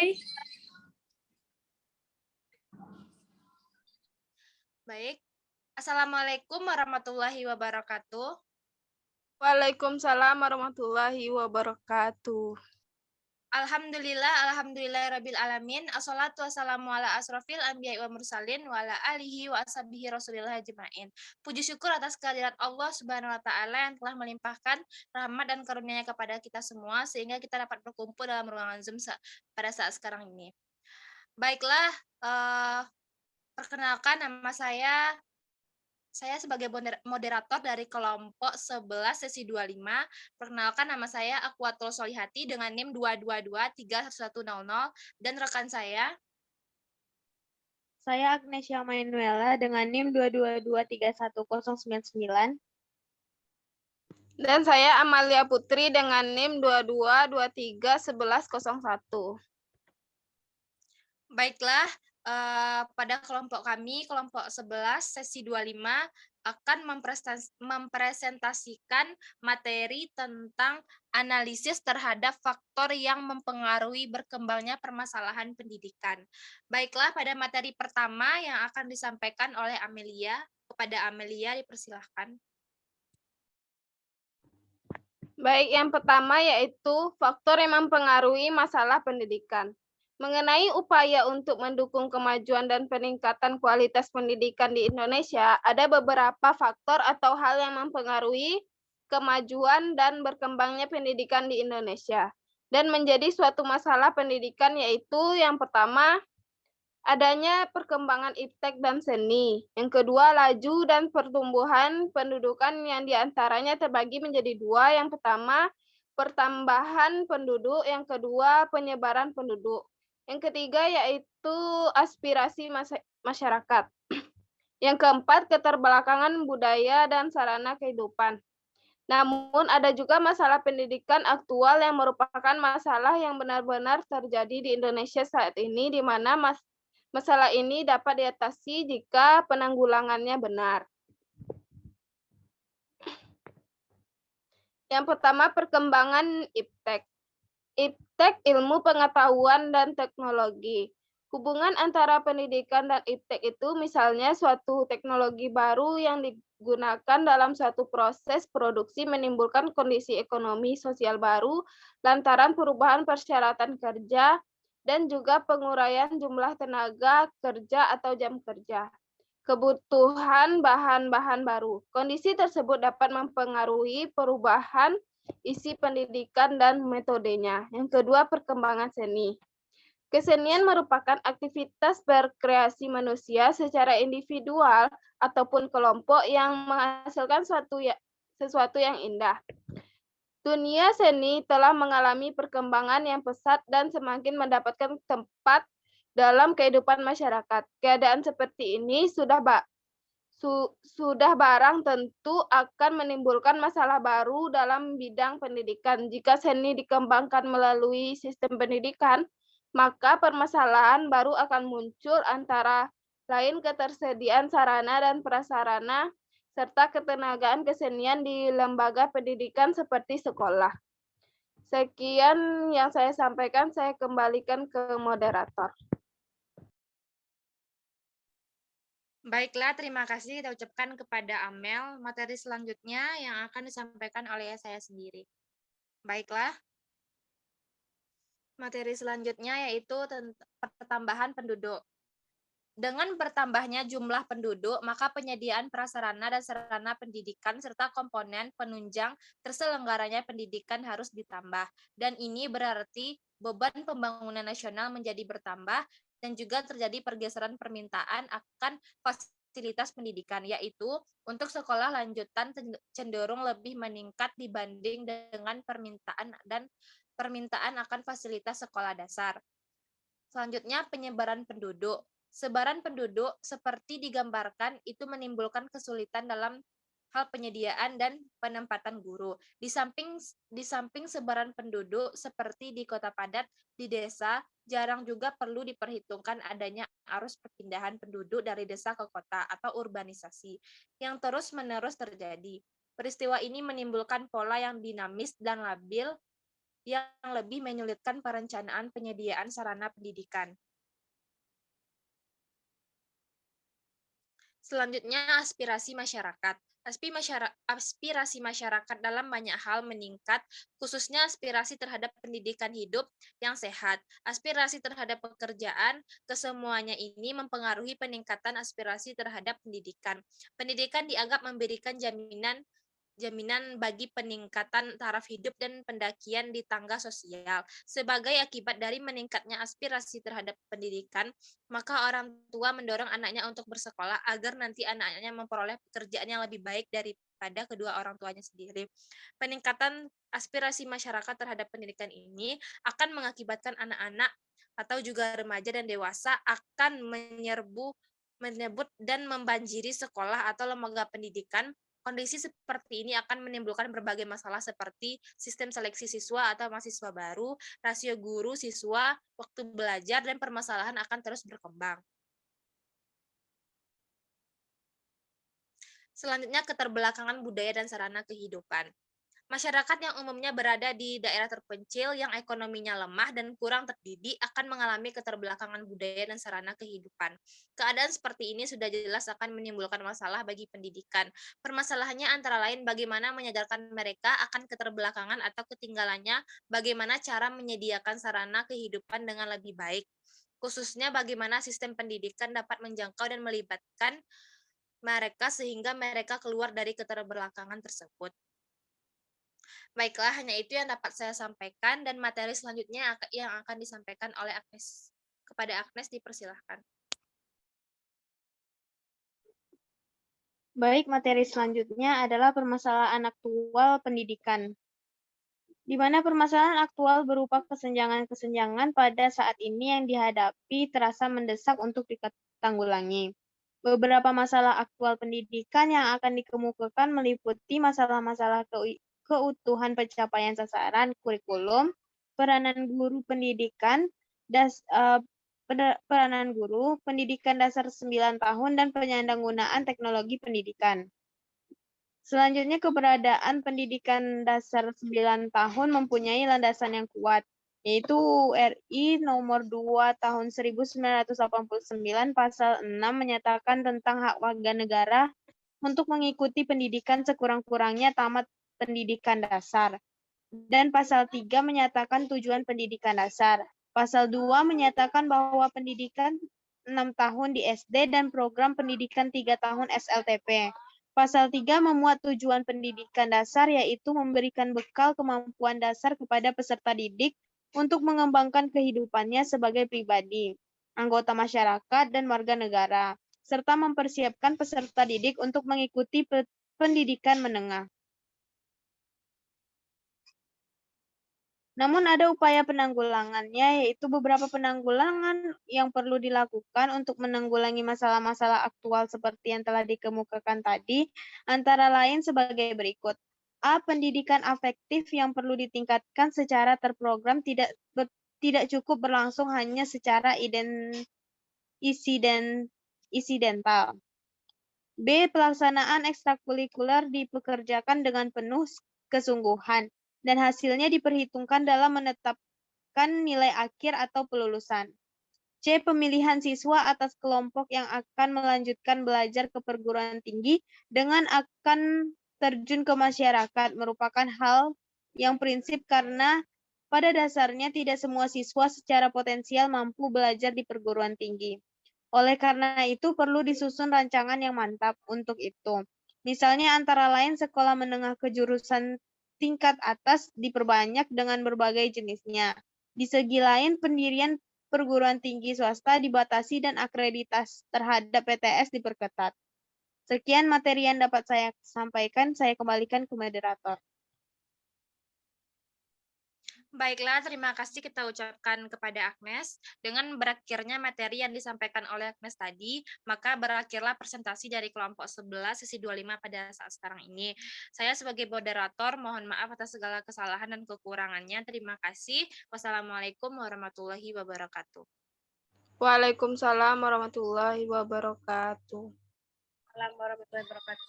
dimulai. Baik. Assalamualaikum warahmatullahi wabarakatuh. Waalaikumsalam warahmatullahi wabarakatuh. Alhamdulillahirabbil alamin. Assalatu wassalamu ala asrofil anbiya'i wa mursalin wa ala alihi wa ashabihi rasulillah ajma'in. Puji syukur atas kehadirat Allah Subhanahu wa taala yang telah melimpahkan rahmat dan karunia-Nya kepada kita semua sehingga kita dapat berkumpul dalam ruangan Zoom pada saat sekarang ini. Baiklah, perkenalkan nama saya sebagai moderator dari kelompok 11 sesi 25. Perkenalkan nama saya Aqwatul Solihati dengan NIM 2223100 dan rekan saya. Saya Agnesia Manuela dengan NIM 2223199. Dan saya Amalia Putri dengan NIM 22231101. Baiklah, pada kelompok kami, kelompok 11 sesi 25 akan mempresentasikan materi tentang analisis terhadap faktor yang mempengaruhi berkembangnya permasalahan pendidikan. Baiklah, pada materi pertama yang akan disampaikan oleh Amelia, kepada Amelia dipersilahkan. Baik, yang pertama yaitu faktor yang mempengaruhi masalah pendidikan. Mengenai upaya untuk mendukung kemajuan dan peningkatan kualitas pendidikan di Indonesia, ada beberapa faktor atau hal yang mempengaruhi kemajuan dan berkembangnya pendidikan di Indonesia. Dan menjadi suatu masalah pendidikan yaitu yang pertama, adanya perkembangan iptek dan seni. Yang kedua, laju dan pertumbuhan pendudukan yang diantaranya terbagi menjadi dua. Yang pertama, pertambahan penduduk. Yang kedua, penyebaran penduduk. Yang ketiga yaitu aspirasi masyarakat. Yang keempat, keterbelakangan budaya dan sarana kehidupan. Namun ada juga masalah pendidikan aktual yang merupakan masalah yang benar-benar terjadi di Indonesia saat ini, di mana masalah ini dapat diatasi jika penanggulangannya benar. Yang pertama, perkembangan iptek. Iptek ilmu pengetahuan dan teknologi. Hubungan antara pendidikan dan iptek itu misalnya suatu teknologi baru yang digunakan dalam suatu proses produksi menimbulkan kondisi ekonomi sosial baru lantaran perubahan persyaratan kerja dan juga penguraian jumlah tenaga kerja atau jam kerja. Kebutuhan bahan-bahan baru. Kondisi tersebut dapat mempengaruhi perubahan isi pendidikan dan metodenya. Yang kedua, perkembangan seni. Kesenian merupakan aktivitas berkreasi manusia secara individual ataupun kelompok yang menghasilkan sesuatu yang indah. Dunia seni telah mengalami perkembangan yang pesat dan semakin mendapatkan tempat dalam kehidupan masyarakat. Keadaan seperti ini sudah barang tentu akan menimbulkan masalah baru dalam bidang pendidikan. Jika seni dikembangkan melalui sistem pendidikan, maka permasalahan baru akan muncul antara lain ketersediaan sarana dan prasarana, serta ketenagaan kesenian di lembaga pendidikan seperti sekolah. Sekian yang saya sampaikan, saya kembalikan ke moderator. Baiklah, terima kasih kita ucapkan kepada Amel. Materi selanjutnya yang akan disampaikan oleh saya sendiri. Baiklah. Materi selanjutnya yaitu pertambahan penduduk. Dengan bertambahnya jumlah penduduk, maka penyediaan prasarana dan sarana pendidikan serta komponen penunjang terselenggaranya pendidikan harus ditambah. Dan ini berarti beban pembangunan nasional menjadi bertambah dan juga terjadi pergeseran permintaan akan fasilitas pendidikan, yaitu untuk sekolah lanjutan cenderung lebih meningkat dibanding dengan permintaan akan fasilitas sekolah dasar. Selanjutnya, penyebaran penduduk. Sebaran penduduk seperti digambarkan itu menimbulkan kesulitan dalam hal penyediaan dan penempatan guru. Di samping sebaran penduduk seperti di kota padat, di desa jarang juga perlu diperhitungkan adanya arus perpindahan penduduk dari desa ke kota atau urbanisasi yang terus-menerus terjadi. Peristiwa ini menimbulkan pola yang dinamis dan labil yang lebih menyulitkan perencanaan penyediaan sarana pendidikan. Selanjutnya, aspirasi masyarakat. Aspirasi masyarakat dalam banyak hal meningkat, khususnya aspirasi terhadap pendidikan hidup yang sehat. Aspirasi terhadap pekerjaan, kesemuanya ini mempengaruhi peningkatan aspirasi terhadap pendidikan. Pendidikan dianggap memberikan jaminan bagi peningkatan taraf hidup dan pendakian di tangga sosial. Sebagai akibat dari meningkatnya aspirasi terhadap pendidikan, maka orang tua mendorong anaknya untuk bersekolah agar nanti anaknya memperoleh pekerjaan yang lebih baik daripada kedua orang tuanya sendiri. Peningkatan aspirasi masyarakat terhadap pendidikan ini akan mengakibatkan anak-anak atau juga remaja dan dewasa akan menyebut dan membanjiri sekolah atau lembaga pendidikan. Kondisi seperti ini akan menimbulkan berbagai masalah seperti sistem seleksi siswa atau mahasiswa baru, rasio guru siswa, waktu belajar, dan permasalahan akan terus berkembang. Selanjutnya, keterbelakangan budaya dan sarana kehidupan. Masyarakat yang umumnya berada di daerah terpencil yang ekonominya lemah dan kurang terdidik akan mengalami keterbelakangan budaya dan sarana kehidupan. Keadaan seperti ini sudah jelas akan menimbulkan masalah bagi pendidikan. Permasalahannya antara lain bagaimana menyadarkan mereka akan keterbelakangan atau ketinggalannya, bagaimana cara menyediakan sarana kehidupan dengan lebih baik. Khususnya bagaimana sistem pendidikan dapat menjangkau dan melibatkan mereka sehingga mereka keluar dari keterbelakangan tersebut. Baiklah, hanya itu yang dapat saya sampaikan dan materi selanjutnya yang akan disampaikan oleh Agnes. Kepada Agnes dipersilahkan. Baik, materi selanjutnya adalah permasalahan aktual pendidikan, di mana permasalahan aktual berupa kesenjangan-kesenjangan pada saat ini yang dihadapi terasa mendesak untuk ditanggulangi. Beberapa masalah aktual pendidikan yang akan dikemukakan meliputi masalah-masalah keutuhan pencapaian sasaran kurikulum, peranan guru pendidikan, peranan guru, pendidikan dasar 9 tahun, dan penyalahgunaan teknologi pendidikan. Selanjutnya, keberadaan pendidikan dasar 9 tahun mempunyai landasan yang kuat, yaitu RI nomor 2 tahun 1989 pasal 6 menyatakan tentang hak warga negara untuk mengikuti pendidikan sekurang-kurangnya tamat pendidikan dasar. Dan pasal 3 menyatakan tujuan pendidikan dasar. Pasal 2 menyatakan bahwa pendidikan 6 tahun di SD dan program pendidikan 3 tahun SLTP. Pasal 3 memuat tujuan pendidikan dasar, yaitu memberikan bekal kemampuan dasar kepada peserta didik untuk mengembangkan kehidupannya sebagai pribadi, anggota masyarakat, dan warga negara, serta mempersiapkan peserta didik untuk mengikuti pendidikan menengah. Namun ada upaya penanggulangannya, yaitu beberapa penanggulangan yang perlu dilakukan untuk menanggulangi masalah-masalah aktual seperti yang telah dikemukakan tadi, antara lain sebagai berikut. A. Pendidikan afektif yang perlu ditingkatkan secara terprogram, tidak cukup berlangsung hanya secara insidental. B. Pelaksanaan ekstrakurikuler dipekerjakan dengan penuh kesungguhan, dan hasilnya diperhitungkan dalam menetapkan nilai akhir atau kelulusan. C. Pemilihan siswa atas kelompok yang akan melanjutkan belajar ke perguruan tinggi dengan akan terjun ke masyarakat merupakan hal yang prinsip karena pada dasarnya tidak semua siswa secara potensial mampu belajar di perguruan tinggi. Oleh karena itu, perlu disusun rancangan yang mantap untuk itu. Misalnya antara lain sekolah menengah kejurusan tingkat atas diperbanyak dengan berbagai jenisnya. Di segi lain, pendirian perguruan tinggi swasta dibatasi dan akreditasi terhadap PTS diperketat. Sekian materi yang dapat saya sampaikan, saya kembalikan ke moderator. Baiklah, terima kasih kita ucapkan kepada Agnes. Dengan berakhirnya materi yang disampaikan oleh Agnes tadi, maka berakhirlah presentasi dari kelompok 11 sesi 25 pada saat sekarang ini. Saya sebagai moderator mohon maaf atas segala kesalahan dan kekurangannya. Terima kasih. Wassalamualaikum warahmatullahi wabarakatuh. Waalaikumsalam warahmatullahi wabarakatuh. Waalaikumsalam warahmatullahi wabarakatuh.